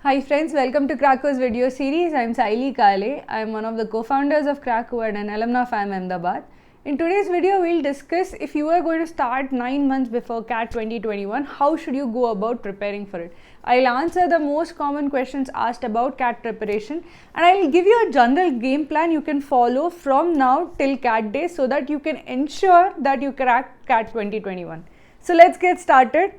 Hi friends, welcome to Krako's video series. I'm Saili Kale. I'm one of the co-founders of Krako and an alumna of IIM Ahmedabad. In today's video, we'll discuss if you are going to start 9 months before CAT 2021, how should you go about preparing for it? I'll answer the most common questions asked about CAT preparation and I'll give you a general game plan you can follow from now till CAT day so that you can ensure that you crack CAT 2021. So let's get started.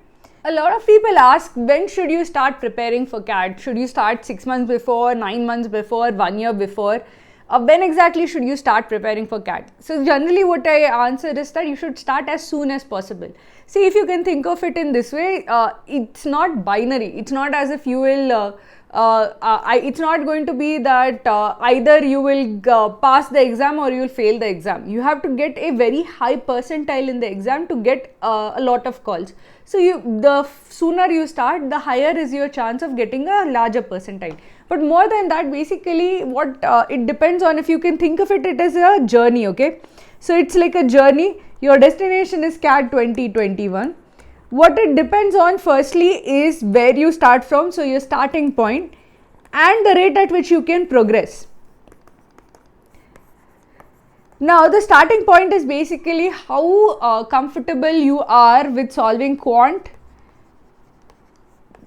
A lot of people ask, when should you start preparing for CAT? Should you start 6 months before, 9 months before, 1 year before? When exactly should you start preparing for CAT? So generally what I answer is that you should start as soon as possible. See, if you can think of it in this way, it's not binary. It's not as if you will it's not going to be that either you will pass the exam or you will fail the exam. You have to get a very high percentile in the exam to get a lot of calls. So the sooner you start, the higher is your chance of getting a larger percentile. But more than that, basically what it depends on, if you can think of it, it is a journey, okay? So it's like a journey. Your destination is CAT 2021. What it depends on firstly is where you start from, so your starting point, and the rate at which you can progress. Now the starting point is basically how comfortable you are with solving quant,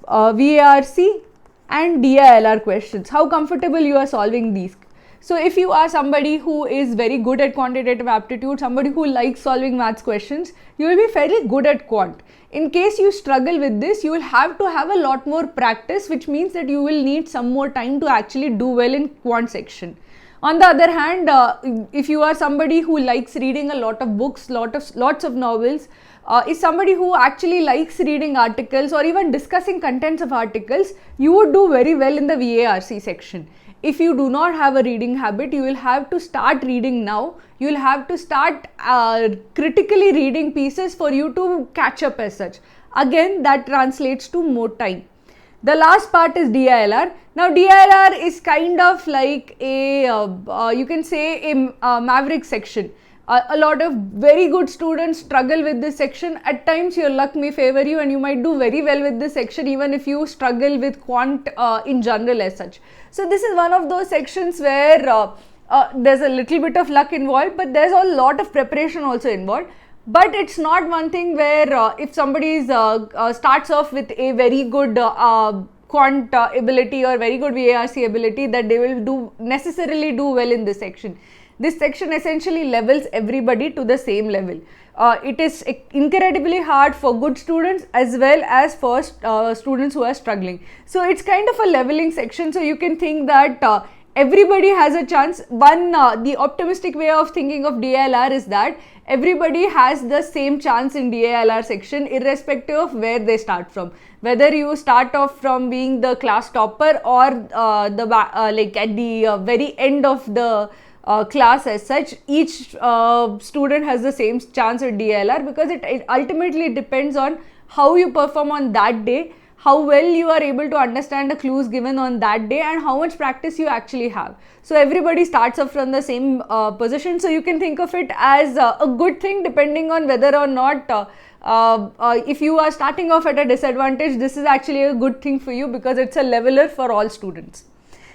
VARC and DILR questions, how comfortable you are solving these. So if you are somebody who is very good at quantitative aptitude, somebody who likes solving maths questions, you will be fairly good at quant. In case you struggle with this, you will have to have a lot more practice, which means that you will need some more time to actually do well in quant section. On the other hand, if you are somebody who likes reading a lot of books, lots of novels, is somebody who actually likes reading articles or even discussing contents of articles, you would do very well in the VARC section. If you do not have a reading habit, you will have to start reading now. You will have to start critically reading pieces for you to catch up as such. Again, that translates to more time. The last part is DILR. Now DILR is kind of like a, you can say a maverick section. A lot of very good students struggle with this section. At times your luck may favor you and you might do very well with this section even if you struggle with quant in general as such. So this is one of those sections where there's a little bit of luck involved, but there's a lot of preparation also involved. But it's not one thing where if somebody starts off with a very good quant ability or very good VARC ability, that they will necessarily do well in this section. This section essentially levels everybody to the same level. It is incredibly hard for good students as well as for students who are struggling. So it's kind of a leveling section. So you can think that everybody has a chance. The optimistic way of thinking of DILR is that everybody has the same chance in DILR section irrespective of where they start from. Whether you start off from being the class topper or like at the very end of the class as such, each student has the same chance at DILR because it ultimately depends on how you perform on that day, how well you are able to understand the clues given on that day, and how much practice you actually have. So everybody starts off from the same position, so you can think of it as a good thing depending on whether or not if you are starting off at a disadvantage, this is actually a good thing for you because it's a leveler for all students.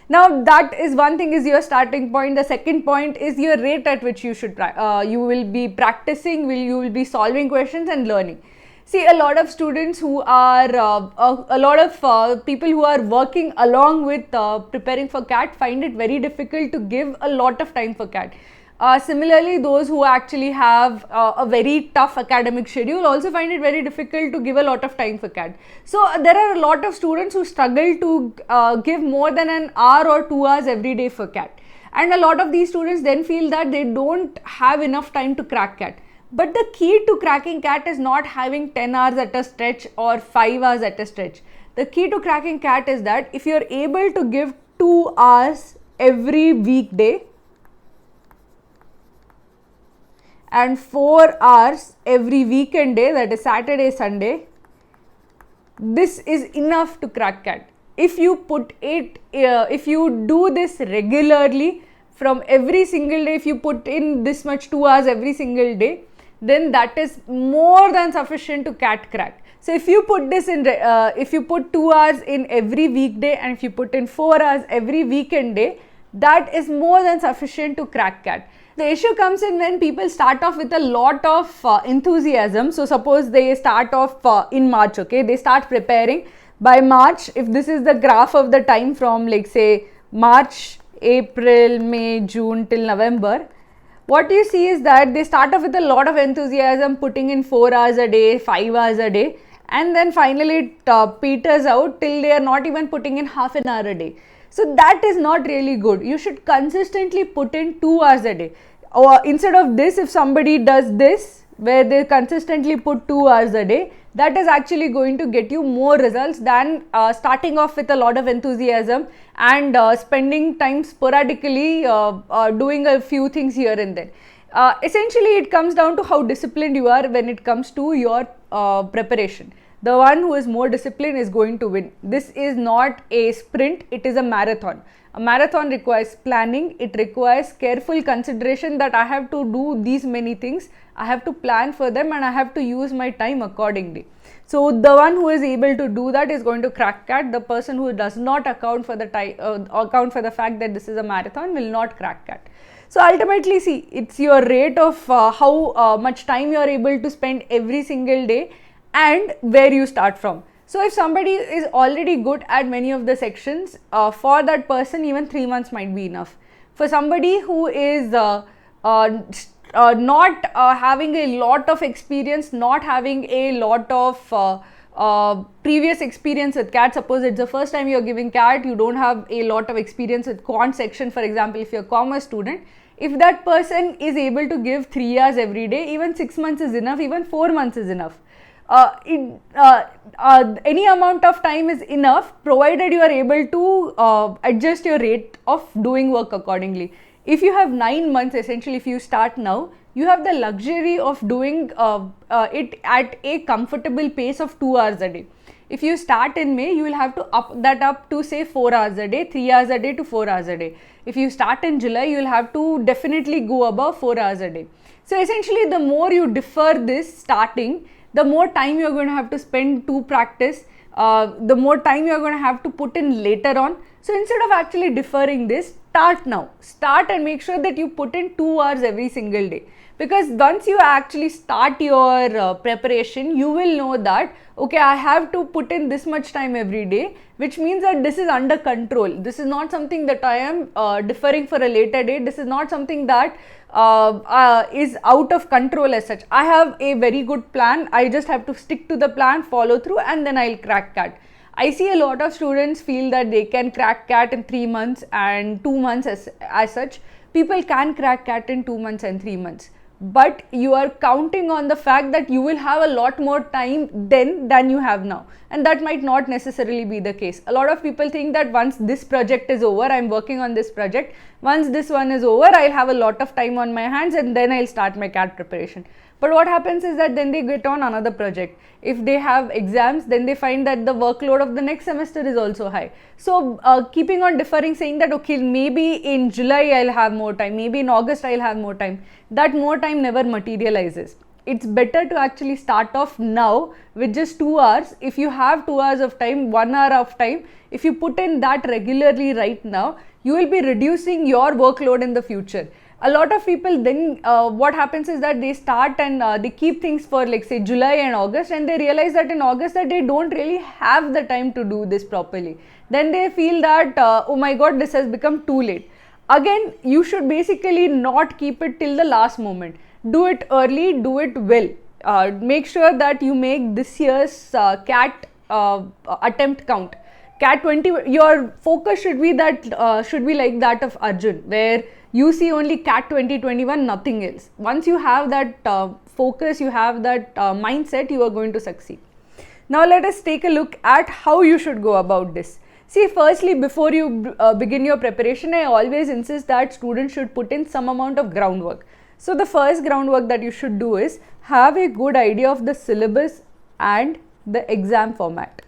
Now that is one thing, is your starting point. The second point is your rate at which you should you will be practicing, you will be solving questions and learning. See, a lot of students who are, a lot of people who are working along with preparing for CAT find it very difficult to give a lot of time for CAT. Similarly, those who actually have a very tough academic schedule also find it very difficult to give a lot of time for CAT. So there are a lot of students who struggle to give more than an hour or 2 hours every day for CAT. And a lot of these students then feel that they don't have enough time to crack CAT. But the key to cracking CAT is not having 10 hours at a stretch or 5 hours at a stretch. The key to cracking CAT is that if you're able to give 2 hours every weekday and 4 hours every weekend day, that is Saturday, Sunday, this is enough to crack CAT. If you if you do this regularly from every single day, if you put in this much 2 hours every single day, then that is more than sufficient to CAT crack. So if you put this in, if you put 2 hours in every weekday and if you put in 4 hours every weekend day, that is more than sufficient to crack CAT. The issue comes in when people start off with a lot of enthusiasm. So suppose they start off in March, okay, they start preparing. By March, if this is the graph of the time from like say March, April, May, June till November, what you see is that they start off with a lot of enthusiasm, putting in 4 hours a day, 5 hours a day, and then finally it peters out till they are not even putting in half an hour a day. So that is not really good. You should consistently put in 2 hours a day. Or instead of this, if somebody does this, where they consistently put 2 hours a day, that is actually going to get you more results than starting off with a lot of enthusiasm and spending time sporadically doing a few things here and there. Essentially, it comes down to how disciplined you are when it comes to your preparation. The one who is more disciplined is going to win. This is not a sprint, it is a marathon. A marathon requires planning, it requires careful consideration that I have to do these many things, I have to plan for them and I have to use my time accordingly. So the one who is able to do that is going to crack CAT. The person who does not account for the fact that this is a marathon will not crack CAT. So ultimately, see, it's your rate of how much time you are able to spend every single day and where you start from. So if somebody is already good at many of the sections, for that person even 3 months might be enough. For somebody who is not having a lot of experience, not having a lot of previous experience with CAT, suppose it's the first time you're giving CAT, you don't have a lot of experience with quant section, for example, if you're a commerce student, if that person is able to give 3 hours every day, even 6 months is enough, even 4 months is enough. Any amount of time is enough provided you are able to adjust your rate of doing work accordingly. If you have 9 months, essentially if you start now, you have the luxury of doing it at a comfortable pace of 2 hours a day. If you start in May, you will have to up that up to say 4 hours a day, 3 hours a day to 4 hours a day. If you start in July, you will have to definitely go above 4 hours a day. So essentially, the more you defer this starting, the more time you are going to have to spend to practice, the more time you are going to have to put in later on. So instead of actually deferring this, start now. Start and make sure that you put in 2 hours every single day. Because once you actually start your preparation, you will know that, okay, I have to put in this much time every day, which means that this is under control. This is not something that I am deferring for a later date. This is not something that is out of control as such. I have a very good plan. I just have to stick to the plan, follow through, and then I'll crack CAT. I see a lot of students feel that they can crack CAT in 3 months and 2 months as such. People can crack CAT in 2 months and 3 months. But you are counting on the fact that you will have a lot more time then than you have now, and that might not necessarily be the case. A lot of people think that once this project is over, I'm working on this project, once this one is over, I'll have a lot of time on my hands and then I'll start my CAT preparation. But what happens is that then they get on another project. If they have exams, then they find that the workload of the next semester is also high. So keeping on deferring, saying that okay, maybe in July I'll have more time, maybe in August I'll have more time, that more time never materializes. It's better to actually start off now with just 2 hours. If you have 2 hours of time, 1 hour of time, if you put in that regularly right now, you will be reducing your workload in the future. A lot of people then what happens is that they start and they keep things for like say July and August, and they realize that in August that they don't really have the time to do this properly. Then they feel that oh my god, this has become too late. Again, you should basically not keep it till the last moment. Do it early, do it well. Make sure that you make this year's CAT attempt count. CAT 20, your focus should be that should be like that of Arjun, where you see only CAT 2021, nothing else. Once you have that focus, you have that mindset, you are going to succeed. Now let us take a look at how you should go about this. See, firstly, before you begin your preparation, I always insist that students should put in some amount of groundwork. So the first groundwork that you should do is have a good idea of the syllabus and the exam format.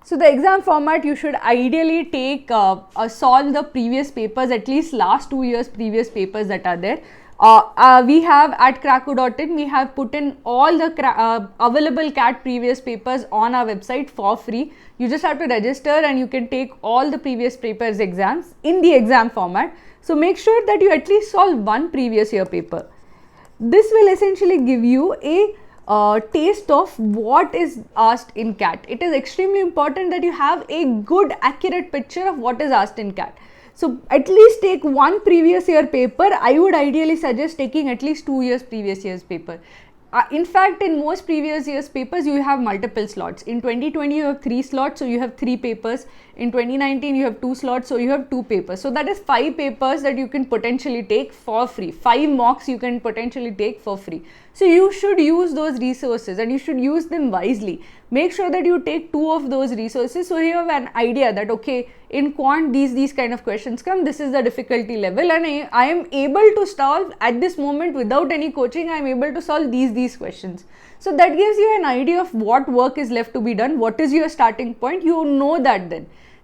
So the exam format, you should ideally take solve the previous papers, at least last 2 years previous papers that are there. We have at Kraku.in, we have put in all the available CAT previous papers on our website for free. You just have to register and you can take all the previous papers exams in the exam format. So make sure that you at least solve one previous year paper. This will essentially give you a taste of what is asked in CAT. It is extremely important that you have a good accurate picture of what is asked in CAT. So at least take one previous year paper. I would ideally suggest taking at least 2 years previous year's paper. In fact, in most previous year's papers, you have multiple slots. In 2020, you have 3 slots, so you have 3 papers. In 2019, you have 2 slots, so you have 2 papers. So that is 5 papers that you can potentially take for free. 5 mocks you can potentially take for free. So you should use those resources and you should use them wisely. Make sure that you take 2 of those resources so you have an idea that okay, in quant these kind of questions come, this is the difficulty level, and I am able to solve at this moment without any coaching. I am able to solve these questions. So that gives you an idea of what work is left to be done, what is your starting point. You know that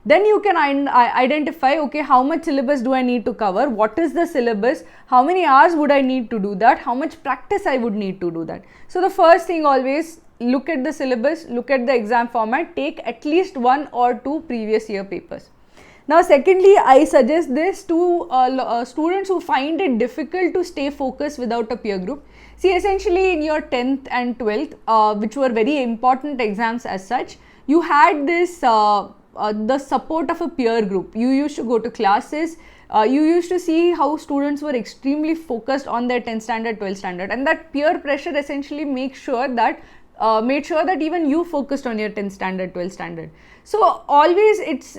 then you can identify, okay, how much syllabus do I need to cover, what is the syllabus, how many hours would I need to do that, how much practice I would need to do that. So the first thing, always look at the syllabus, look at the exam format, take at least 1 or 2 previous year papers. Now secondly, I suggest this to students who find it difficult to stay focused without a peer group. See, essentially in your 10th and 12th, which were very important exams as such, you had this the support of a peer group. You used to go to classes, you used to see how students were extremely focused on their 10th standard, 12th standard, and that peer pressure essentially made sure that even you focused on your 10th standard, 12th standard. So always it's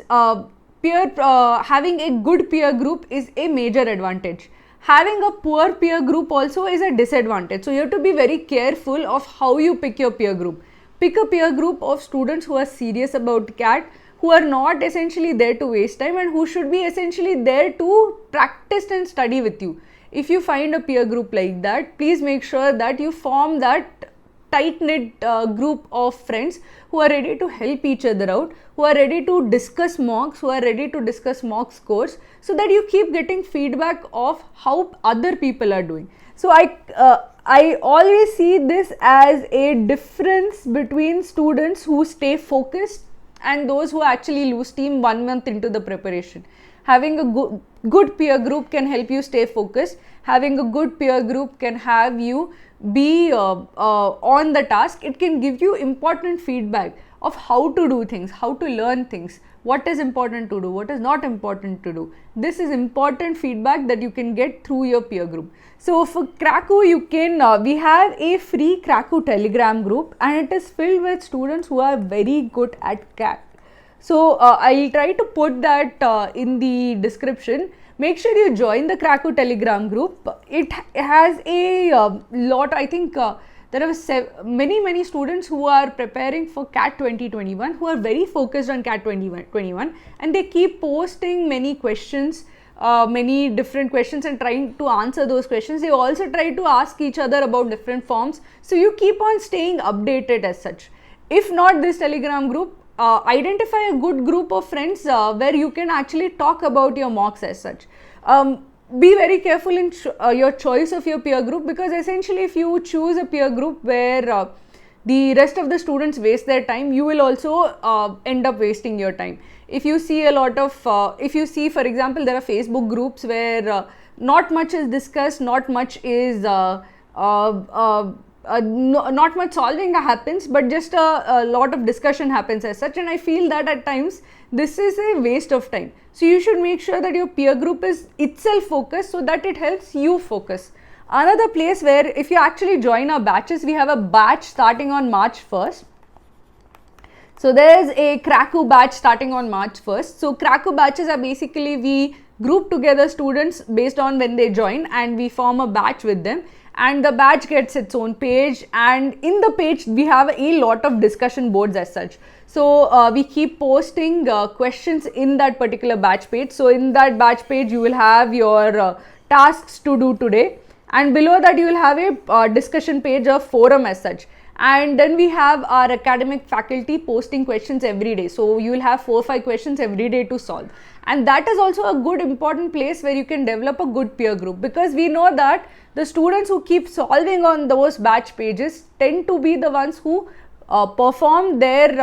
having a good peer group is a major advantage. Having a poor peer group also is a disadvantage. So you have to be very careful of how you pick your peer group. Pick a peer group of students who are serious about CAT, who are not essentially there to waste time, and who should be essentially there to practice and study with you. If you find a peer group like that, please make sure that you form that tight-knit group of friends who are ready to help each other out, who are ready to discuss mocks, who are ready to discuss mock scores, so that you keep getting feedback of how other people are doing. So I always see this as a difference between students who stay focused and those who actually lose steam 1 month into the preparation. Having a good peer group can help you stay focused. Having a good peer group can have you be on the task. It can give you important feedback of how to do things, how to learn things, what is important to do, what is not important to do. This is important feedback that you can get through your peer group. So for Kraku, you can we have a free Kraku Telegram group, and it is filled with students who are very good at CAT. So I'll try to put that in the description. Make sure you join the Kraku Telegram group. It has a lot, I think there are many students who are preparing for CAT 2021 who are very focused on CAT 2021, and they keep posting many questions, many different questions, and trying to answer those questions. They also try to ask each other about different forms. So you keep on staying updated as such. If not this Telegram group, identify a good group of friends where you can actually talk about your mocks as such. Be very careful in your choice of your peer group, because essentially if you choose a peer group where the rest of the students waste their time, you will also end up wasting your time. If you see a lot of, if you see, for example, there are Facebook groups where not much is discussed, not much is not much solving happens, but just a lot of discussion happens as such, and I feel that at times this is a waste of time. So you should make sure that your peer group is itself focused so that it helps you focus. Another place where if you actually join our batches, we have a batch starting on March 1st. So there is a Kraku batch starting on March 1st. So Kraku batches are basically, we group together students based on when they join, and we form a batch with them, and the batch gets its own page, and in the page we have a lot of discussion boards as such. So we keep posting questions in that particular batch page. So in that batch page you will have your tasks to do today, and below that you will have a discussion page of forum as such. And then we have our academic faculty posting questions every day. So you will have 4-5 questions every day to solve. And that is also a good important place where you can develop a good peer group, because we know that the students who keep solving on those batch pages tend to be the ones who perform their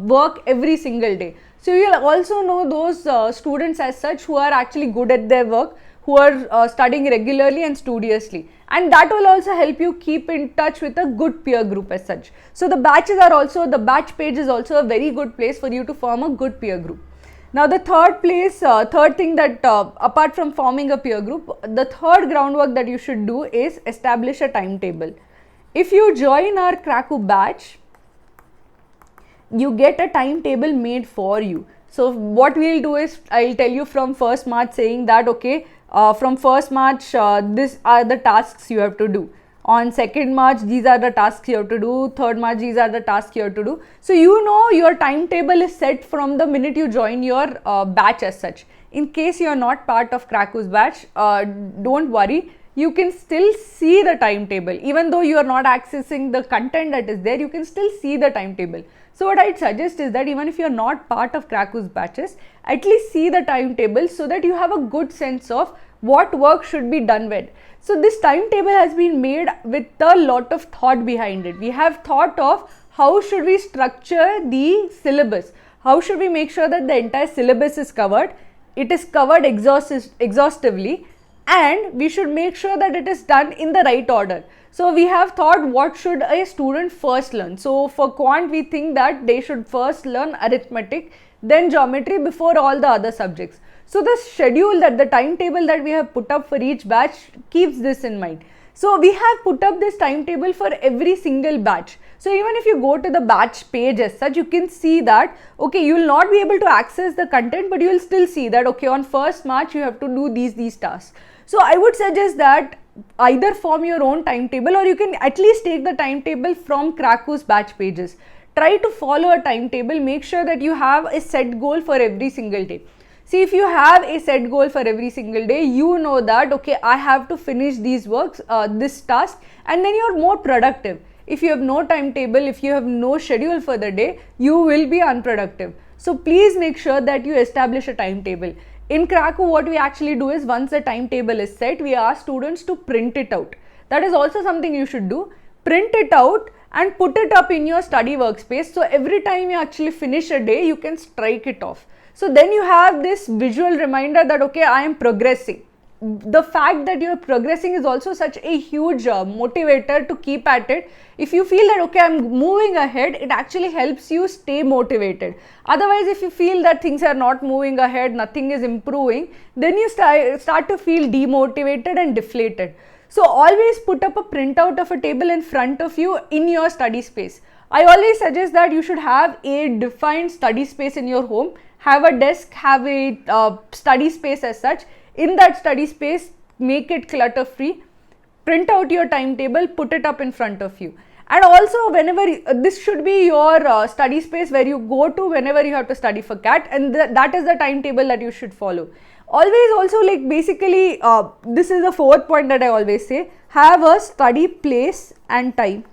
work every single day. So you will also know those students as such who are actually good at their work, who are studying regularly and studiously, and that will also help you keep in touch with a good peer group as such. So the batch page is also a very good place for you to form a good peer group. Now the third thing that apart from forming a peer group, the third groundwork that you should do is establish a timetable. If you join our Kraku batch, you get a timetable made for you. So what we'll do is, I'll tell you from 1st March saying that okay, from 1st March these are the tasks you have to do. On 2nd March these are the tasks you have to do. 3rd March these are the tasks you have to do. So you know your timetable is set from the minute you join your batch as such. In case you are not part of Kraku's batch, don't worry. You can still see the timetable. Even though you are not accessing the content that is there, you can still see the timetable. So what I'd suggest is that even if you are not part of Kraku's batches, at least see the timetable so that you have a good sense of what work should be done with. So this timetable has been made with a lot of thought behind it. We have thought of how should we structure the syllabus, how should we make sure that the entire syllabus is covered, it is covered exhaustively, and we should make sure that it is done in the right order. So we have thought what should a student first learn. So for quant we think that they should first learn arithmetic, then geometry before all the other subjects. So the schedule, that the timetable that we have put up for each batch keeps this in mind. So we have put up this timetable for every single batch. So even if you go to the batch page as such, you can see that okay, you will not be able to access the content, but you will still see that okay, on 1st March you have to do these tasks. So I would suggest that either form your own timetable, or you can at least take the timetable from Kraku's batch pages. Try to follow a timetable, make sure that you have a set goal for every single day. See, if you have a set goal for every single day, you know that okay, I have to finish these works, this task, and then you're more productive. If you have no timetable, if you have no schedule for the day, you will be unproductive. So please make sure that you establish a timetable. In Kraku, what we actually do is, once the timetable is set, we ask students to print it out. That is also something you should do. Print it out and put it up in your study workspace. So every time you actually finish a day, you can strike it off. So then you have this visual reminder that okay, I am progressing. The fact that you are progressing is also such a huge motivator to keep at it. If you feel that okay, I'm moving ahead, it actually helps you stay motivated. Otherwise, if you feel that things are not moving ahead, nothing is improving, then you start to feel demotivated and deflated. So always put up a printout of a table in front of you in your study space. I always suggest that you should have a defined study space in your home. Have a desk, have a study space as such. In that study space, make it clutter free, print out your timetable, put it up in front of you. And also whenever, this should be your study space where you go to whenever you have to study for CAT, and that is the timetable that you should follow. Always also, like basically, this is the 4th point that I always say, have a study place and time.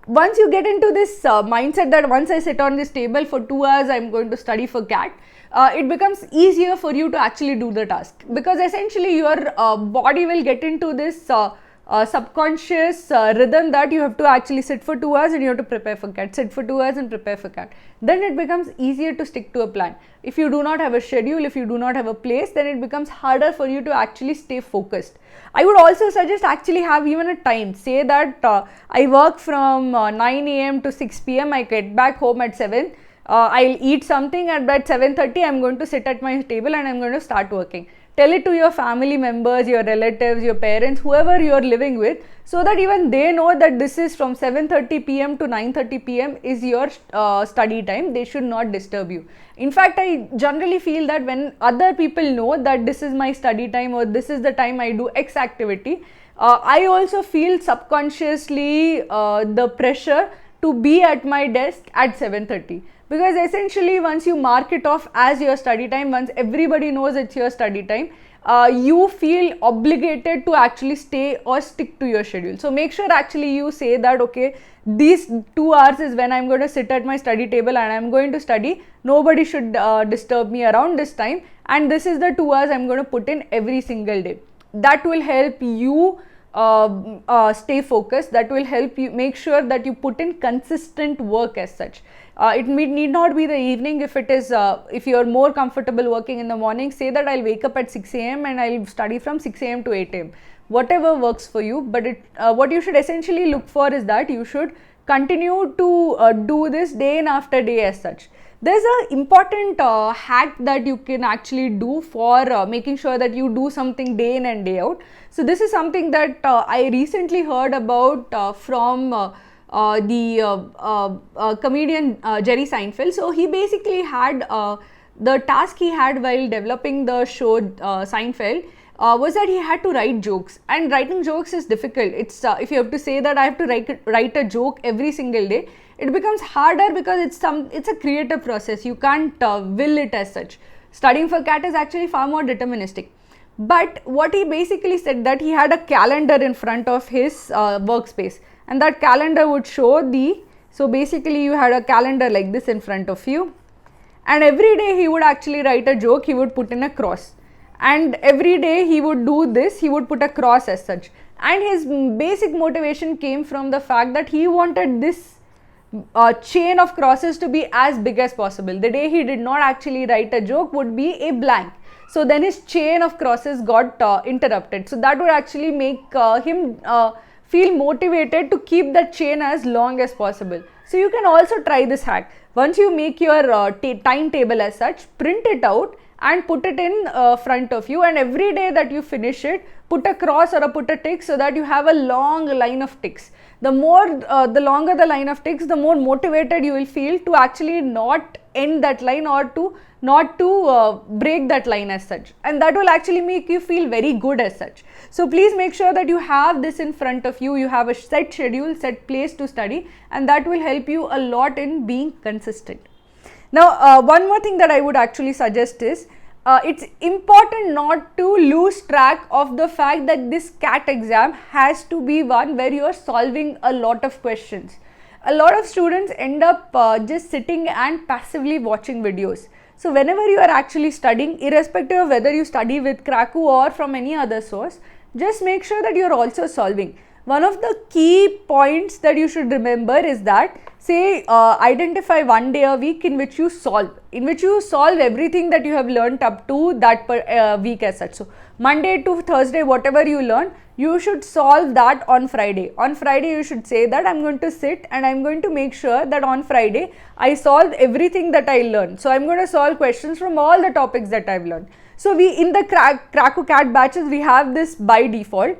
Once you get into this mindset that once I sit on this table for 2 hours, I'm going to study for CAT, it becomes easier for you to actually do the task, because essentially your body will get into this subconscious rhythm that you have to actually sit for 2 hours and you have to prepare for CAT, sit for 2 hours and prepare for CAT. Then it becomes easier to stick to a plan. If you do not have a schedule, if you do not have a place, then it becomes harder for you to actually stay focused. I would also suggest actually have even a time. Say that I work from 9 a.m. to 6 p.m. I get back home at 7. I'll eat something, and at 7:30 I'm going to sit at my table and I'm going to start working. Tell it to your family members, your relatives, your parents, whoever you are living with, so that even they know that this is from 7:30 p.m. to 9:30 p.m. is your study time. They should not disturb you. In fact, I generally feel that when other people know that this is my study time or this is the time I do X activity, I also feel subconsciously the pressure to be at my desk at 7:30. Because essentially once you mark it off as your study time, once everybody knows it's your study time, you feel obligated to actually stay or stick to your schedule. So make sure actually you say that, okay, these 2 hours is when I'm going to sit at my study table and I'm going to study. Nobody should disturb me around this time, and this is the 2 hours I'm going to put in every single day. That will help you stay focused. That will help you make sure that you put in consistent work as such. It need not be the evening. If it is, if you are more comfortable working in the morning, say that I'll wake up at 6 a.m. and I'll study from 6 a.m. to 8 a.m. Whatever works for you, but what you should essentially look for is that you should continue to do this day in after day as such. There's an important hack that you can actually do for making sure that you do something day in and day out. So this is something that I recently heard about from the comedian Jerry Seinfeld. So he basically had the task he had while developing the show Seinfeld was that he had to write jokes, and writing jokes is difficult. It's if you have to say that I have to write a joke every single day, it becomes harder because it's a creative process. You can't will it as such. Studying for CAT is actually far more deterministic. But what he basically said that he had a calendar in front of his workspace, and that calendar would show so basically you had a calendar like this in front of you, and every day he would actually write a joke, he would put in a cross, and every day he would do this, he would put a cross as such. And his basic motivation came from the fact that he wanted this chain of crosses to be as big as possible. The day he did not actually write a joke would be a blank. So then his chain of crosses got interrupted. So that would actually make him feel motivated to keep that chain as long as possible. So you can also try this hack. Once you make your timetable as such, print it out and put it in front of you, and every day that you finish it, put a cross or put a tick so that you have a long line of ticks. The longer the line of ticks, the more motivated you will feel to actually not end that line or not to break that line as such, and that will actually make you feel very good as such. So please make sure that you have this in front of you, you have a set schedule, set place to study, and that will help you a lot in being consistent. Now, one more thing that I would actually suggest is it's important not to lose track of the fact that this CAT exam has to be one where you are solving a lot of questions. A lot of students end up just sitting and passively watching videos. So whenever you are actually studying, irrespective of whether you study with Kraku or from any other source, just make sure that you are also solving. One of the key points that you should remember is that, say, identify one day a week in which you solve everything that you have learned up to that week as such. So Monday to Thursday, whatever you learn, you should solve that on Friday. On Friday, you should say that I'm going to sit and I'm going to make sure that on Friday, I solve everything that I learned. So I'm going to solve questions from all the topics that I've learned. So we, in the Kraku CAT batches, we have this by default.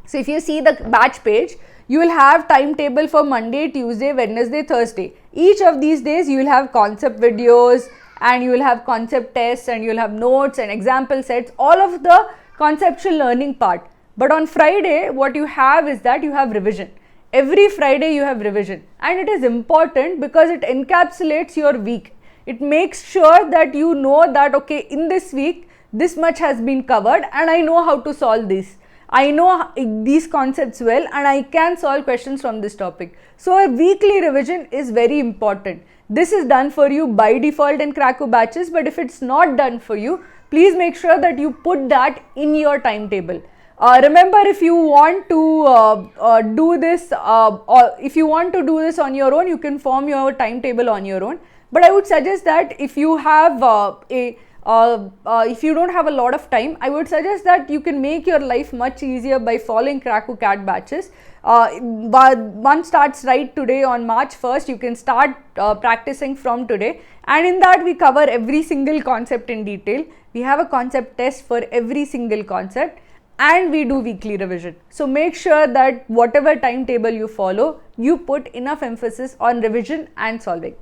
So if you see the batch page, you will have timetable for Monday, Tuesday, Wednesday, Thursday. Each of these days you will have concept videos, and you will have concept tests, and you will have notes and example sets, all of the conceptual learning part. But on Friday, what you have is that you have revision. Every Friday you have revision, and it is important because it encapsulates your week. It makes sure that you know that, okay, in this week, this much has been covered and I know how to solve this. I know these concepts well and I can solve questions from this topic. So a weekly revision is very important. This is done for you by default in Kraku batches, but if it's not done for you, please make sure that you put that in your timetable. Remember, if you want to do this, or if you want to do this on your own, you can form your timetable on your own. But I would suggest that if you have if you don't have a lot of time, I would suggest that you can make your life much easier by following Kraku CAT batches. But one starts right today on March 1st. You can start practicing from today, and in that we cover every single concept in detail. We have a concept test for every single concept, and we do weekly revision. So make sure that whatever timetable you follow, you put enough emphasis on revision and solving.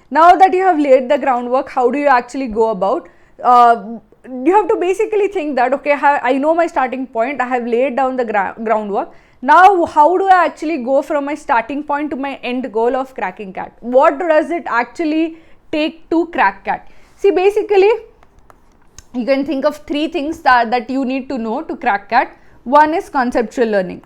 Now that you have laid the groundwork, how do you actually go about? You have to basically think that, okay, I know my starting point, I have laid down the groundwork. Now how do I actually go from my starting point to my end goal of cracking CAT? What does it actually take to crack CAT? See, basically you can think of three things that you need to know to crack CAT. One is conceptual learning.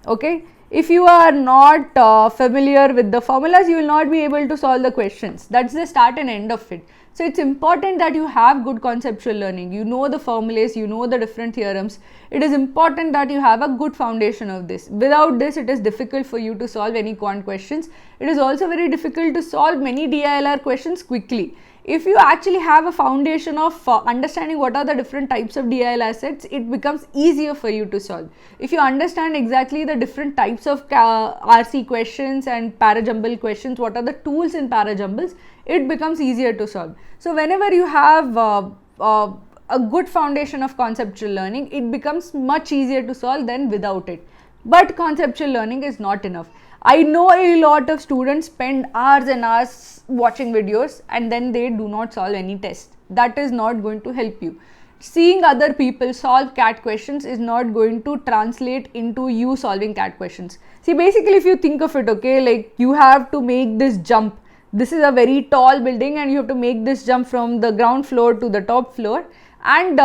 Okay, if you are not familiar with the formulas, you will not be able to solve the questions. That's the start and end of it. So it's important that you have good conceptual learning. You know the formulas, you know the different theorems. It is important that you have a good foundation of this. Without this, it is difficult for you to solve any quant questions. It is also very difficult to solve many DILR questions quickly. If you actually have a foundation of understanding what are the different types of DILR sets, it becomes easier for you to solve. If you understand exactly the different types of RC questions and parajumble questions, what are the tools in parajumbles, it becomes easier to solve. So whenever you have a good foundation of conceptual learning, it becomes much easier to solve than without it. But conceptual learning is not enough. I know a lot of students spend hours and hours watching videos and then they do not solve any test. That is not going to help you. Seeing other people solve CAT questions is not going to translate into you solving CAT questions. See, basically if you think of it, okay, like you have to make this jump. This is a very tall building and you have to make this jump from the ground floor to the top floor, and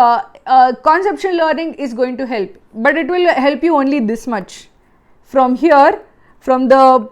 conceptual learning is going to help, but it will help you only this much. From here, from the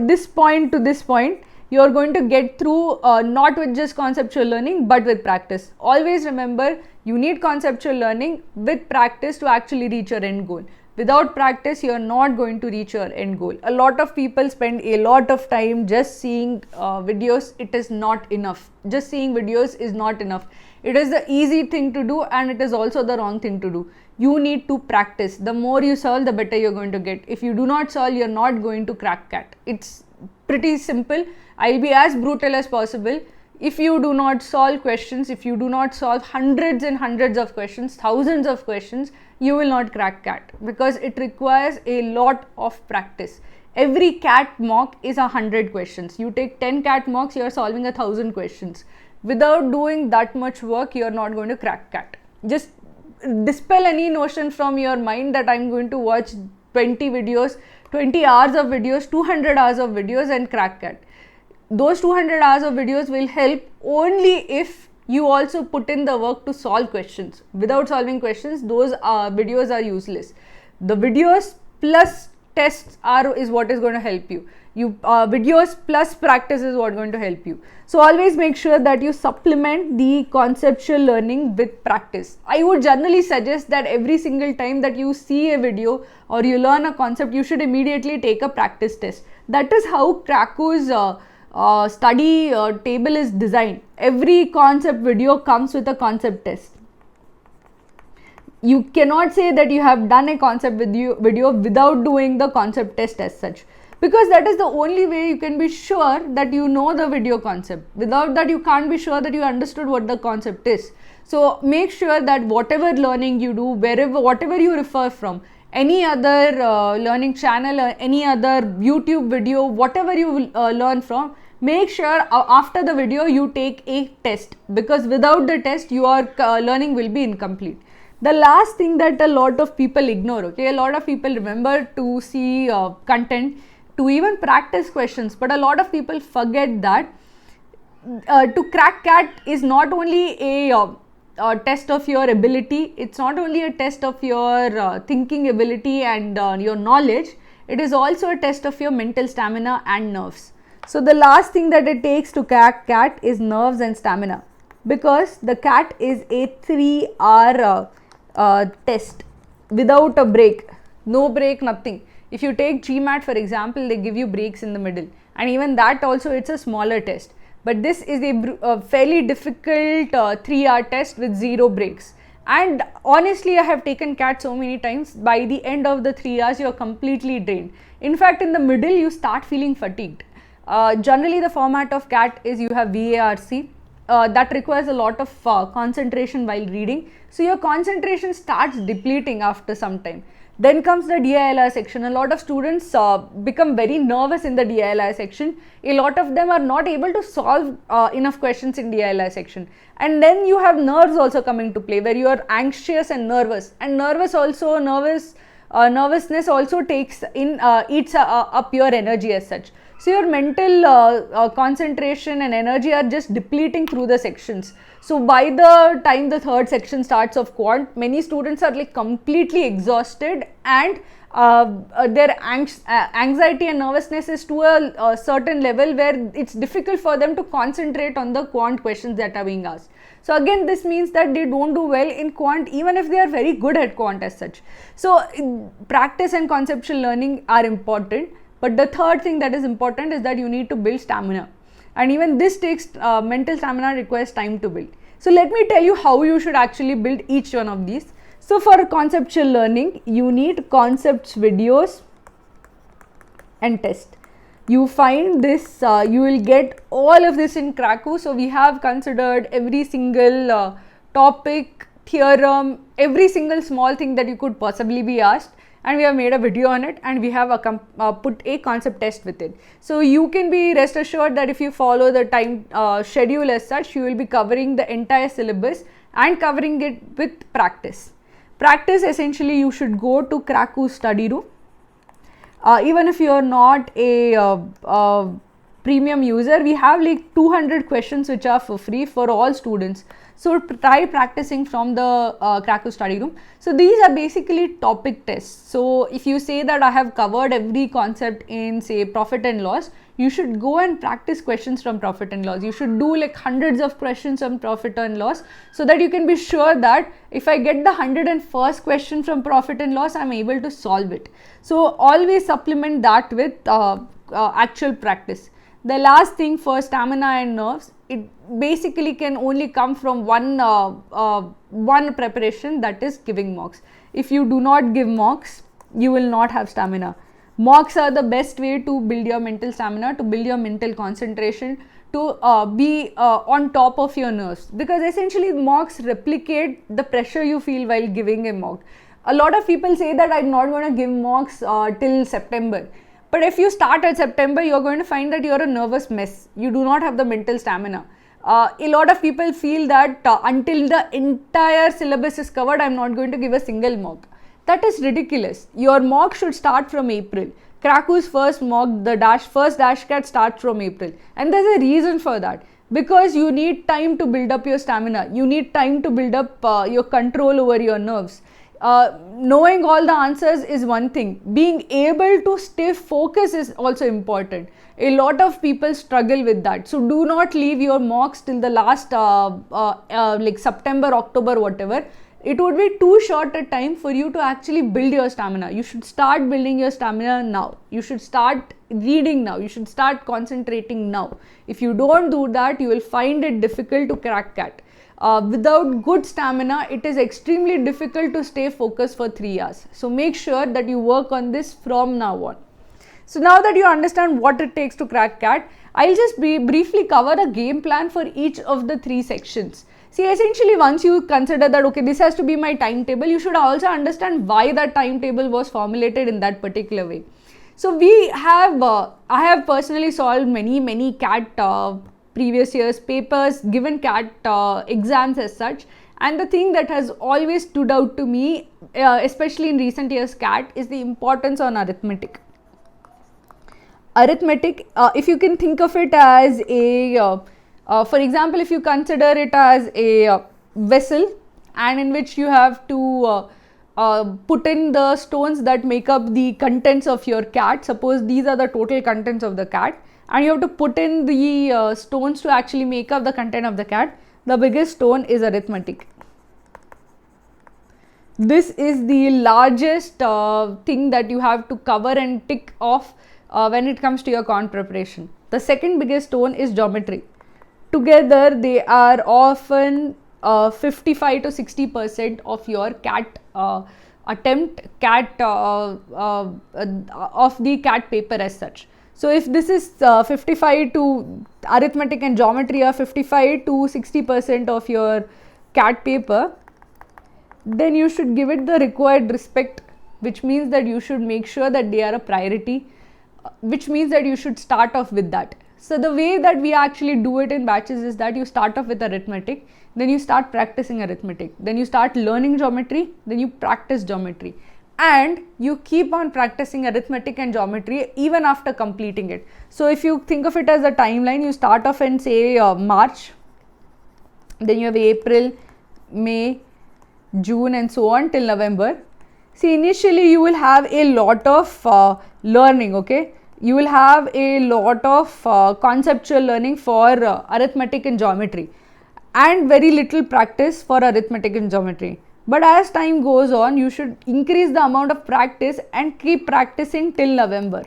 this point to this point, you are going to get through not with just conceptual learning but with practice. Always remember, you need conceptual learning with practice to actually reach your end goal. Without practice, you are not going to reach your end goal. A lot of people spend a lot of time just seeing videos. It is not enough. Just seeing videos is not enough. It is the easy thing to do and it is also the wrong thing to do. You need to practice. The more you solve, the better you're going to get. If you do not solve, you're not going to crack CAT. It's pretty simple. I'll be as brutal as possible. If you do not solve questions, if you do not solve hundreds and hundreds of questions, thousands of questions, you will not crack CAT, because it requires a lot of practice. Every CAT mock is 100 questions. You take 10 CAT mocks, you are solving 1,000 questions. Without doing that much work, you are not going to crack CAT. Just dispel any notion from your mind that I'm going to watch 20 videos, 20 hours of videos, 200 hours of videos and crack CAT. Those 200 hours of videos will help only if you also put in the work to solve questions. Without solving questions, those videos are useless. The videos plus tests is what is going to help you. Videos plus practice is what is going to help you. So always make sure that you supplement the conceptual learning with practice. I would generally suggest that every single time that you see a video or you learn a concept, you should immediately take a practice test. That is how Krako's study table is designed. Every concept video comes with a concept test. You cannot say that you have done a concept video without doing the concept test as such, because that is the only way you can be sure that you know the video concept. Without that, you can't be sure that you understood what the concept is. So make sure that whatever learning you do, whatever you refer from, any other learning channel or any other YouTube video, whatever you learn from, make sure after the video you take a test, because without the test your learning will be incomplete. The last thing that a lot of people ignore, okay, a lot of people remember to see content, to even practice questions, but a lot of people forget that to crack CAT is not only a test of your ability, it's not only a test of your thinking ability and your knowledge, it is also a test of your mental stamina and nerves. So the last thing that it takes to crack CAT is nerves and stamina, because the CAT is a 3-hour test without a break, no break, nothing. If you take GMAT for example, they give you breaks in the middle, and even that also it's a smaller test. But this is a fairly difficult 3-hour test with 0 breaks. And honestly, I have taken CAT so many times, by the end of the 3 hours you are completely drained. In fact, in the middle you start feeling fatigued. Generally the format of CAT is you have VARC. That requires a lot of concentration while reading. So your concentration starts depleting after some time. Then comes the DILR section. A lot of students become very nervous in the DILR section. A lot of them are not able to solve enough questions in DILR section. And then you have nerves also coming to play, where you are anxious and nervous. And nervous nervousness also takes in eats up your energy as such. So your mental concentration and energy are just depleting through the sections. So by the time the third section starts of quant, many students are like completely exhausted, and their anxiety and nervousness is to a certain level where it's difficult for them to concentrate on the quant questions that are being asked. So again, this means that they don't do well in quant even if they are very good at quant as such. So practice and conceptual learning are important, but the third thing that is important is that you need to build stamina, and even this takes mental stamina requires time to build. So let me tell you how you should actually build each one of these. So for conceptual learning, you need concepts videos and test. You find this, you will get all of this in Kraku. So we have considered every single topic, theorem, every single small thing that you could possibly be asked, and we have made a video on it, and we have put a concept test with it. So you can be rest assured that if you follow the time schedule as such, you will be covering the entire syllabus and covering it with practice. Practice, essentially you should go to Kraku study room. Even if you are not a premium user, we have like 200 questions which are for free for all students. So try practicing from the Kraku study room. So these are basically topic tests. So if you say that I have covered every concept in say profit and loss, you should go and practice questions from profit and loss. You should do like hundreds of questions on profit and loss, so that you can be sure that if I get the 101st question from profit and loss, I am able to solve it. So always supplement that with actual practice. The last thing for stamina and nerves, it basically can only come from one preparation, that is giving mocks. If you do not give mocks, you will not have stamina. Mocks are the best way to build your mental stamina, to build your mental concentration, to be on top of your nerves, because essentially mocks replicate the pressure you feel while giving a mock. A lot of people say that I'm not going to give mocks till September. But if you start at September, you're going to find that you're a nervous mess. You do not have the mental stamina. A lot of people feel that until the entire syllabus is covered, I'm not going to give a single mock. That is ridiculous. Your mock should start from April. Kraku's first mock, the first DashCat starts from April. And there's a reason for that. Because you need time to build up your stamina. You need time to build up your control over your nerves. Knowing all the answers is one thing. Being able to stay focused is also important. A lot of people struggle with that. So do not leave your mocks till the last like September, October, whatever. It would be too short a time for you to actually build your stamina. You should start building your stamina now. You should start reading now. You should start concentrating now. If you don't do that, you will find it difficult to crack CAT. Without good stamina, it is extremely difficult to stay focused for 3 hours. So make sure that you work on this from now on. So now that you understand what it takes to crack CAT, I'll just briefly cover a game plan for each of the 3 sections. See, essentially once you consider that, okay, this has to be my timetable, you should also understand why that timetable was formulated in that particular way. So we have, I have personally solved many CAT previous year's papers, given CAT exams as such, and the thing that has always stood out to me, especially in recent years CAT, is the importance on arithmetic. Arithmetic, if you can think of it as a for example, if you consider it as a vessel, and in which you have to put in the stones that make up the contents of your CAT. Suppose these are the total contents of the CAT, and you have to put in the stones to actually make up the content of the CAT. The biggest stone is arithmetic. This is the largest thing that you have to cover and tick off when it comes to your quant preparation. The second biggest stone is geometry. Together they are often 55 to 60% of your CAT attempt, CAT of the CAT paper as such. So if this is 55 to arithmetic and geometry are 55 to 60% of your CAT paper, then you should give it the required respect, which means that you should make sure that they are a priority, which means that you should start off with that. So the way that we actually do it in batches is that you start off with arithmetic, then you start practicing arithmetic, then you start learning geometry, then you practice geometry. and you keep on practicing arithmetic and geometry even after completing it. So if you think of it as a timeline, you start off in say March, then you have April, May, June and so on till November. See, initially you will have a lot of learning, okay? You will have a lot of conceptual learning for arithmetic and geometry, and very little practice for arithmetic and geometry. But as time goes on, you should increase the amount of practice and keep practicing till November.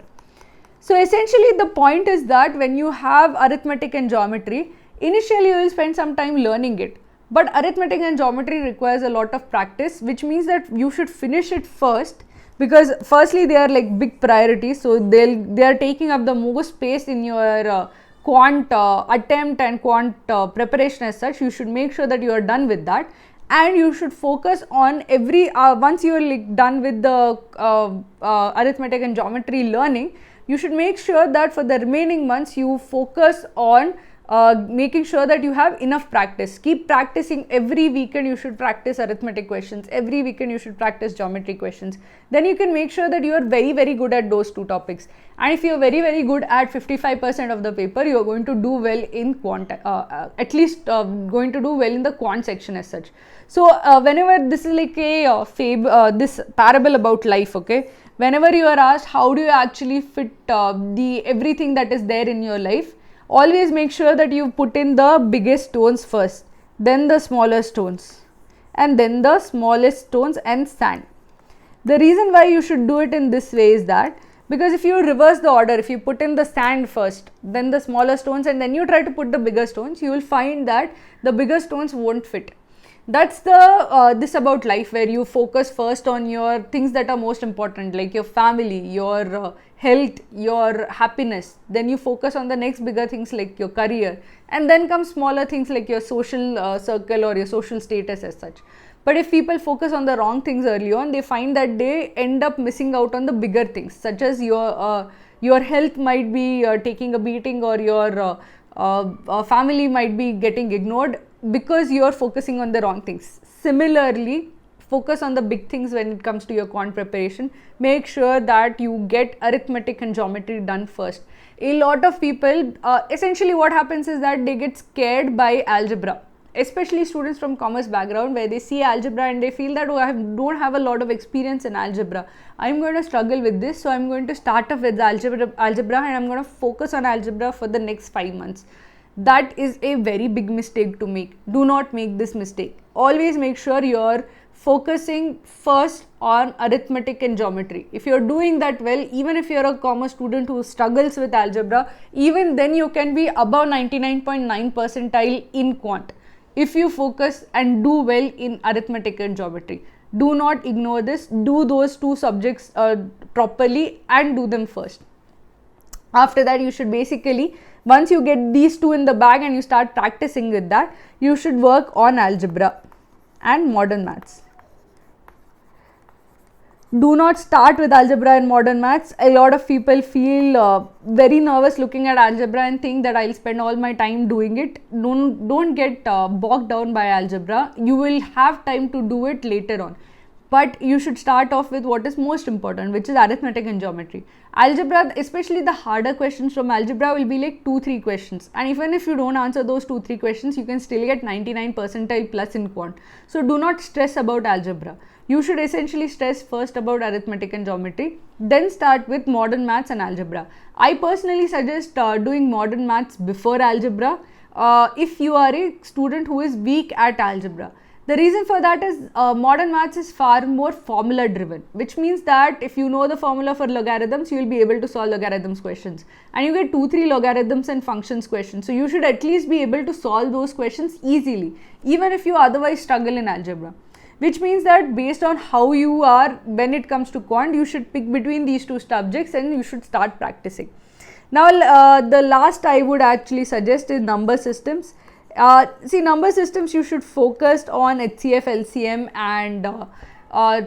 So essentially the point is that when you have arithmetic and geometry, initially you will spend some time learning it. But arithmetic and geometry requires a lot of practice, which means that you should finish it first, because firstly they are like big priorities, so they are taking up the most space in your quant attempt and quant preparation as such. You should make sure that you are done with that, and you should focus on every once you are like done with the arithmetic and geometry learning, you should make sure that for the remaining months you focus on making sure that you have enough practice. Keep practicing. Every weekend you should practice arithmetic questions, every weekend you should practice geometry questions. Then you can make sure that you are very good at those two topics. And if you are very good at 55% of the paper, you are going to do well in quant, at least going to do well in the quant section as such. So whenever this is like a this parable about life, okay, whenever you are asked how do you actually fit the everything that is there in your life, always make sure that you put in the biggest stones first, then the smaller stones, and then the smallest stones and sand. The reason why you should do it in this way is that because if you reverse the order, if you put in the sand first, then the smaller stones, and then you try to put the bigger stones, you will find that the bigger stones won't fit. That's the this about life, where you focus first on your things that are most important, like your family, your health, your happiness. Then you focus on the next bigger things like your career, and then come smaller things like your social circle or your social status as such. But if people focus on the wrong things early on, they find that they end up missing out on the bigger things, such as your health might be taking a beating, or your family might be getting ignored because you are focusing on the wrong things. Similarly, focus on the big things when it comes to your quant preparation. Make sure that you get arithmetic and geometry done first. A lot of people, essentially what happens is that they get scared by algebra, especially students from commerce background, where they see algebra and they feel that, oh, I don't have a lot of experience in algebra, I'm going to struggle with this, so I'm going to start off with algebra and I'm going to focus on algebra for the next 5 months. That is a very big mistake to make. Do not make this mistake. Always make sure you're focusing first on arithmetic and geometry. If you're doing that well, even if you're a commerce student who struggles with algebra, even then you can be above 99.9 percentile in quant if you focus and do well in arithmetic and geometry. Do not ignore this. Do those two subjects properly and do them first. After that, you should basically, once you get these two in the bag and you start practicing with that, you should work on algebra and modern maths. Do not start with algebra and modern maths. A lot of people feel very nervous looking at algebra and think that I'll spend all my time doing it. Don't get bogged down by algebra. You will have time to do it later on. But you should start off with what is most important, which is arithmetic and geometry. Algebra, especially the harder questions from algebra, will be like 2-3 questions. And even if you don't answer those 2-3 questions, you can still get 99 percentile plus in quant. So do not stress about algebra. You should essentially stress first about arithmetic and geometry, then start with modern maths and algebra. I personally suggest doing modern maths before algebra if you are a student who is weak at algebra. The reason for that is modern maths is far more formula driven, which means that if you know the formula for logarithms, you will be able to solve logarithms questions, and you get 2-3 logarithms and functions questions. So you should at least be able to solve those questions easily, even if you otherwise struggle in algebra. Which means that based on how you are when it comes to quant, you should pick between these two subjects and you should start practicing. Now the last I would actually suggest is number systems. See, number systems, you should focus on HCF, LCM and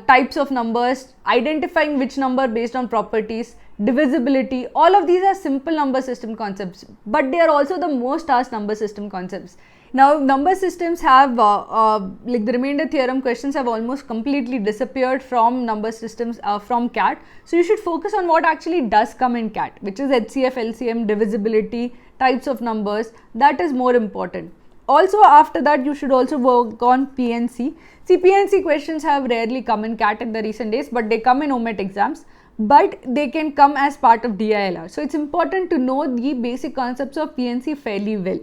types of numbers, identifying which number based on properties, divisibility. All of these are simple number system concepts, but they are also the most asked number system concepts. Now number systems have like the remainder theorem questions have almost completely disappeared from number systems from CAT. So you should focus on what actually does come in CAT, which is HCF, LCM, divisibility, types of numbers. That is more important. Also after that you should also work on PNC. See, PNC questions have rarely come in CAT in the recent days, but they come in OMET exams, but they can come as part of DILR. So it's important to know the basic concepts of PNC fairly well.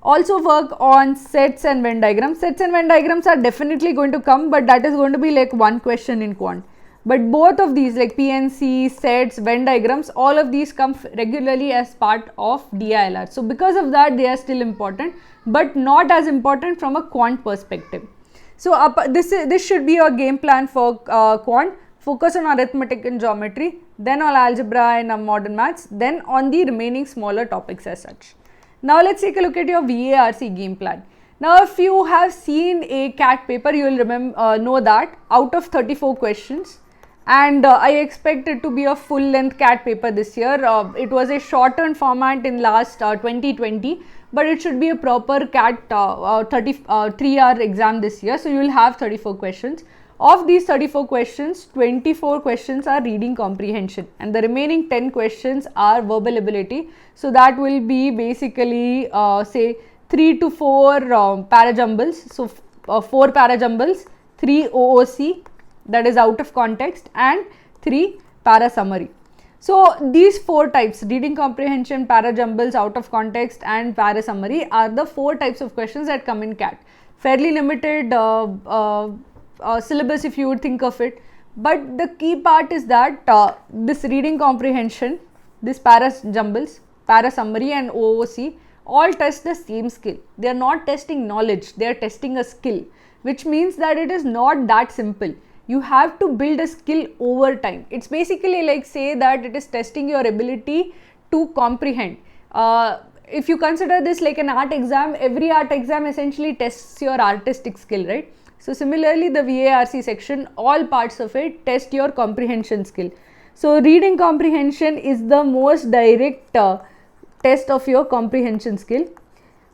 Also work on sets and Venn diagrams. Sets and Venn diagrams are definitely going to come, but that is going to be like one question in quant. But both of these like PNC, sets, Venn diagrams, all of these come regularly as part of DILR. So because of that they are still important, but not as important from a quant perspective. So this should be your game plan for quant. Focus on arithmetic and geometry, then on algebra and modern maths, then on the remaining smaller topics as such. Now let's take a look at your VARC game plan. Now if you have seen a CAT paper, you will remember know that out of 34 questions, and I expect it to be a full length CAT paper this year. It was a shortened format in last 2020, but it should be a proper CAT 3-hour exam this year. So you will have 34 questions. Of these 34 questions, 24 questions are reading comprehension and the remaining 10 questions are verbal ability. So that will be basically say 3 to 4 parajumbles. So 4 parajumbles, 3 OOC, that is out of context, and 3 para summary. So these 4 types, reading comprehension, parajumbles, out of context and para summary, are the 4 types of questions that come in CAT. Fairly limited syllabus if you would think of it, but the key part is that this reading comprehension, this para jumbles, para summary and OOC all test the same skill. They are not testing knowledge, they are testing a skill, which means that it is not that simple. You have to build a skill over time. It's basically like say that it is testing your ability to comprehend. If you consider this like an art exam, every art exam essentially tests your artistic skill, right? So similarly the VARC section, all parts of it test your comprehension skill. So reading comprehension is the most direct test of your comprehension skill.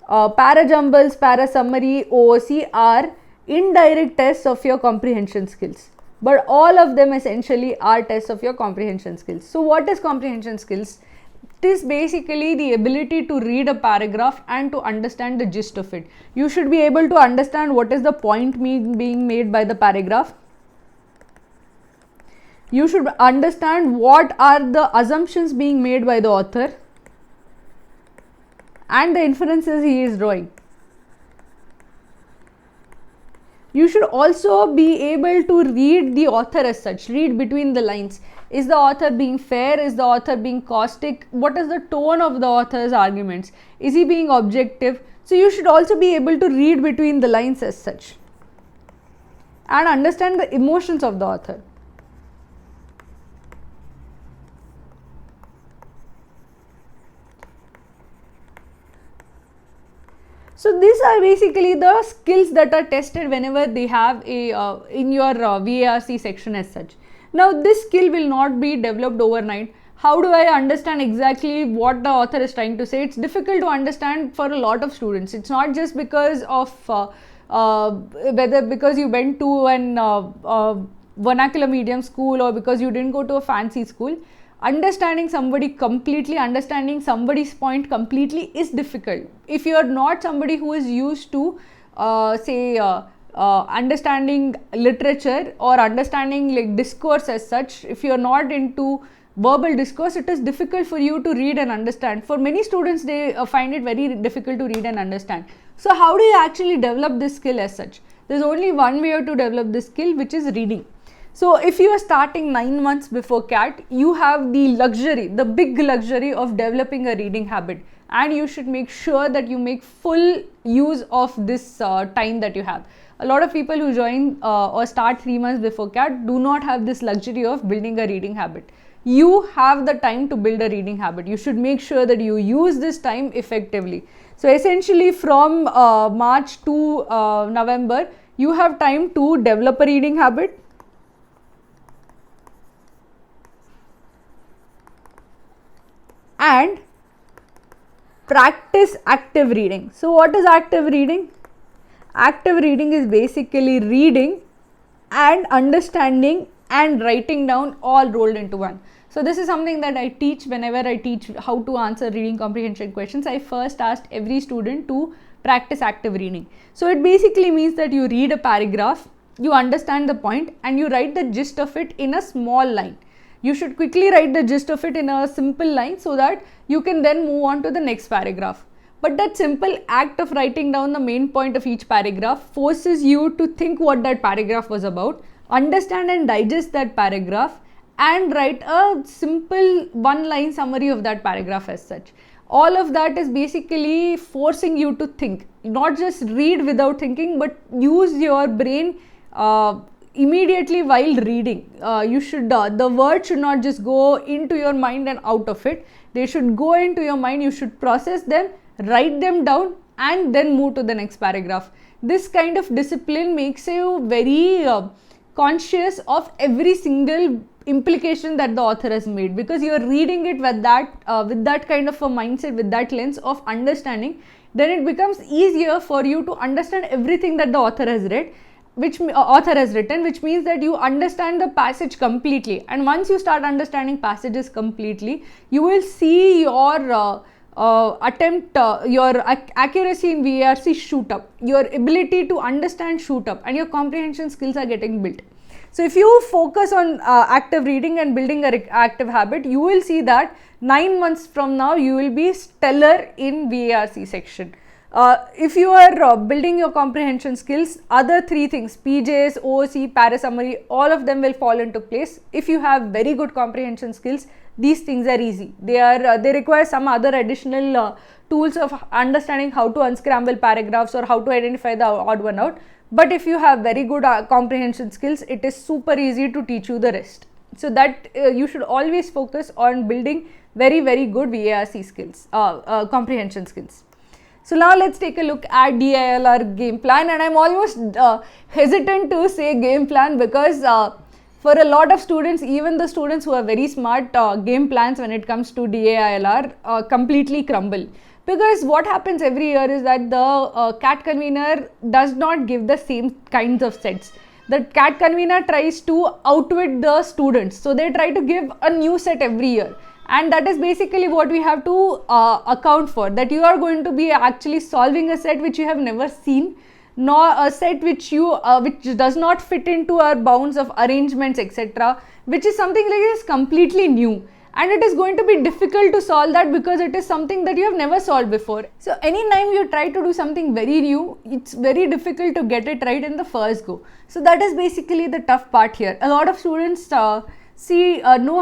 Parajumbles, para summary, OOC are indirect tests of your comprehension skills, but all of them essentially are tests of your comprehension skills. So what is comprehension skills? It is basically the ability to read a paragraph and to understand the gist of it. You should be able to understand what is the point being made by the paragraph. You should understand what are the assumptions being made by the author and the inferences he is drawing. You should also be able to read the author as such, read between the lines. Is the author being fair? Is the author being caustic? What is the tone of the author's arguments? Is he being objective? So you should also be able to read between the lines as such and understand the emotions of the author. So these are basically the skills that are tested whenever they have a in your VARC section as such. Now this skill will not be developed overnight. How do I understand exactly what the author is trying to say? It's difficult to understand for a lot of students. It's not just because of whether because you went to an vernacular medium school or because you didn't go to a fancy school. Understanding somebody completely, understanding somebody's point completely is difficult. If you are not somebody who is used to understanding literature or understanding like discourse as such, if you are not into verbal discourse, it is difficult for you to read and understand. For many students, they find it very difficult to read and understand. So how do you actually develop this skill as such? There is only one way to develop this skill, which is reading. So if you are starting 9 months before CAT, you have the luxury, the big luxury of developing a reading habit, and you should make sure that you make full use of this time that you have. A lot of people who join or start 3 months before CAT do not have this luxury of building a reading habit. You have the time to build a reading habit. You should make sure that you use this time effectively. So essentially from March to November, you have time to develop a reading habit. And practice active reading. So what is active reading? Active reading is basically reading and understanding and writing down all rolled into one. So this is something that I teach whenever I teach how to answer reading comprehension questions. I first asked every student to practice active reading. So it basically means that you read a paragraph, you understand the point, and you write the gist of it in a small line. You should quickly write the gist of it in a simple line so that you can then move on to the next paragraph. But that simple act of writing down the main point of each paragraph forces you to think what that paragraph was about, understand and digest that paragraph, and write a simple one-line summary of that paragraph as such. All of that is basically forcing you to think, not just read without thinking, but use your brain immediately while reading. The words should not just go into your mind and out of it. They should go into your mind. You should process them, write them down, and then move to the next paragraph. This kind of discipline makes you very conscious of every single implication that the author has made, because you are reading it with that kind of a mindset, with that lens of understanding. Then it becomes easier for you to understand everything that the author has written, which means that you understand the passage completely. And once you start understanding passages completely, you will see your your accuracy in VARC shoot up, your ability to understand shoot up, and your comprehension skills are getting built. So if you focus on active reading and building an active habit, you will see that 9 months from now you will be stellar in VARC section. If you are building your comprehension skills, other 3 things, PJs, OOC, para summary, all of them will fall into place. If you have very good comprehension skills, these things are easy. They require some other additional tools of understanding how to unscramble paragraphs or how to identify the odd one out. But if you have very good comprehension skills, it is super easy to teach you the rest. So that you should always focus on building very, very good VARC skills, comprehension skills. So now let's take a look at DILR game plan, and I'm almost hesitant to say game plan because for a lot of students, even the students who are very smart, game plans when it comes to DILR completely crumble. Because what happens every year is that the CAT convener does not give the same kinds of sets. The CAT convener tries to outwit the students. So they try to give a new set every year. And that is basically what we have to account for. That you are going to be actually solving a set which you have never seen, nor a set which does not fit into our bounds of arrangements, etc. Which is something like this completely new. And it is going to be difficult to solve that because it is something that you have never solved before. So anytime you try to do something very new, it's very difficult to get it right in the first go. So that is basically the tough part here. A lot of students know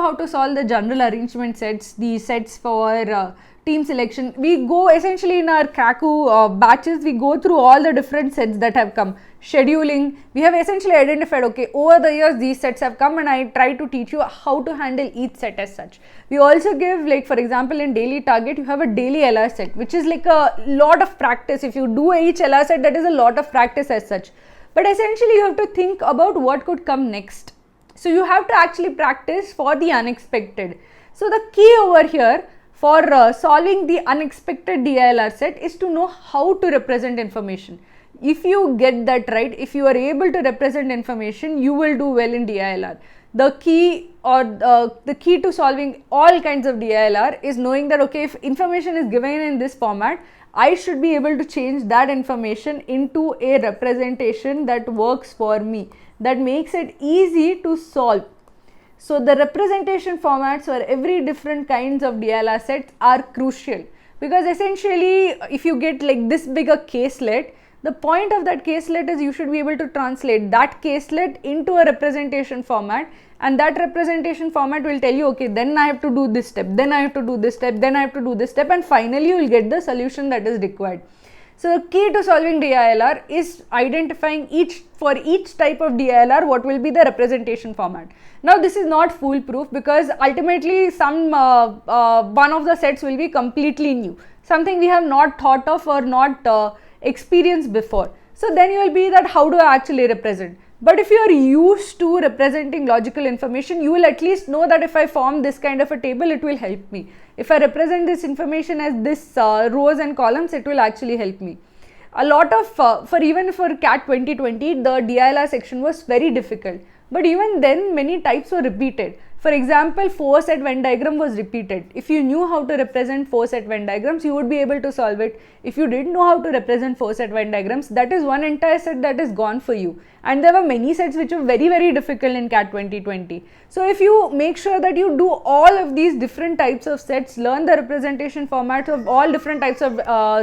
how to solve the general arrangement sets, the sets for team selection. We go essentially in our Kaku batches, we go through all the different sets that have come. Scheduling, we have essentially identified, okay, over the years these sets have come, and I try to teach you how to handle each set as such. We also give, like for example in daily target, you have a daily LR set, which is like a lot of practice. If you do each LR set, that is a lot of practice as such. But essentially you have to think about what could come next. So you have to actually practice for the unexpected. So the key over here for solving the unexpected DILR set is to know how to represent information. If you get that right, if you are able to represent information, you will do well in DILR. The key to solving all kinds of DILR is knowing that, okay, if information is given in this format, I should be able to change that information into a representation that works for me, that makes it easy to solve. So the representation formats for every different kinds of DILR sets are crucial, because essentially if you get like this big a caselet, the point of that caselet is you should be able to translate that caselet into a representation format, and that representation format will tell you, okay, then I have to do this step, then I have to do this step, then I have to do this step, and finally you will get the solution that is required. So the key to solving DILR is identifying for each type of DILR what will be the representation format. Now this is not foolproof, because ultimately one of the sets will be completely new, something we have not thought of or not experienced before. So then you will be that how do I actually represent? But if you are used to representing logical information, you will at least know that if I form this kind of a table, it will help me. If I represent this information as this rows and columns, it will actually help me. A lot of, even for CAT 2020, the DILR section was very difficult. But even then, many types were repeated. For example, 4-set Venn diagram was repeated. If you knew how to represent 4-set Venn diagrams, you would be able to solve it. If you didn't know how to represent 4-set Venn diagrams, that is one entire set that is gone for you. And there were many sets which were very, very difficult in CAT 2020. So if you make sure that you do all of these different types of sets, learn the representation formats of all different types of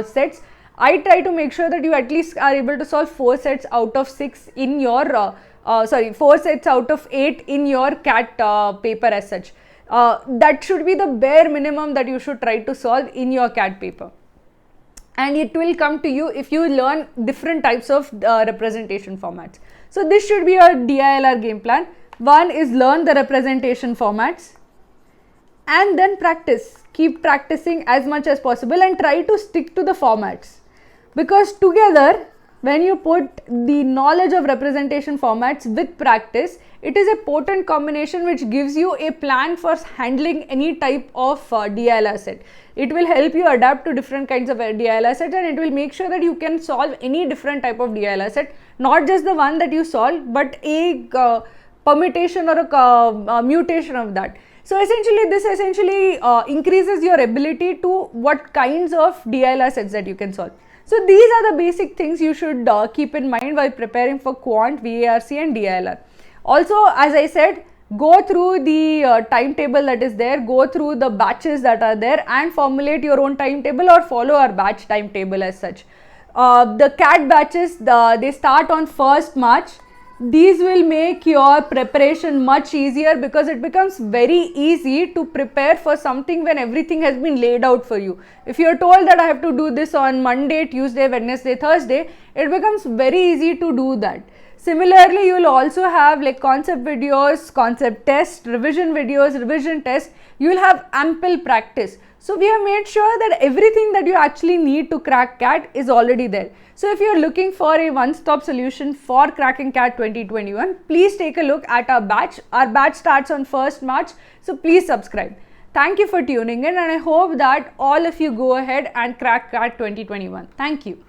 sets, I try to make sure that you at least are able to solve 4 sets out of 6 in your 4 sets out of 8 in your CAT paper as such. That should be the bare minimum that you should try to solve in your CAT paper. And it will come to you if you learn different types of representation formats. So this should be your DILR game plan. One is learn the representation formats and then practice. Keep practicing as much as possible and try to stick to the formats. Because together, when you put the knowledge of representation formats with practice, it is a potent combination which gives you a plan for handling any type of DILR set. It will help you adapt to different kinds of DILR sets, and it will make sure that you can solve any different type of DILR set, not just the one that you solve, but a permutation or a mutation of that. So essentially, this increases your ability to what kinds of DILR sets that you can solve. So these are the basic things you should keep in mind while preparing for Quant, VARC and DILR. Also, as I said, go through the timetable that is there, go through the batches that are there and formulate your own timetable or follow our batch timetable as such. The CAT batches, they start on 1st March. These will make your preparation much easier because it becomes very easy to prepare for something when everything has been laid out for you. If you are told that I have to do this on Monday, Tuesday, Wednesday, Thursday, it becomes very easy to do that. Similarly, you will also have like concept videos, concept tests, revision videos, revision tests. You will have ample practice. So we have made sure that everything that you actually need to crack CAT is already there. So if you are looking for a one-stop solution for cracking CAT 2021, please take a look at our batch. Our batch starts on 1st March. So please subscribe. Thank you for tuning in, and I hope that all of you go ahead and crack CAT 2021. Thank you.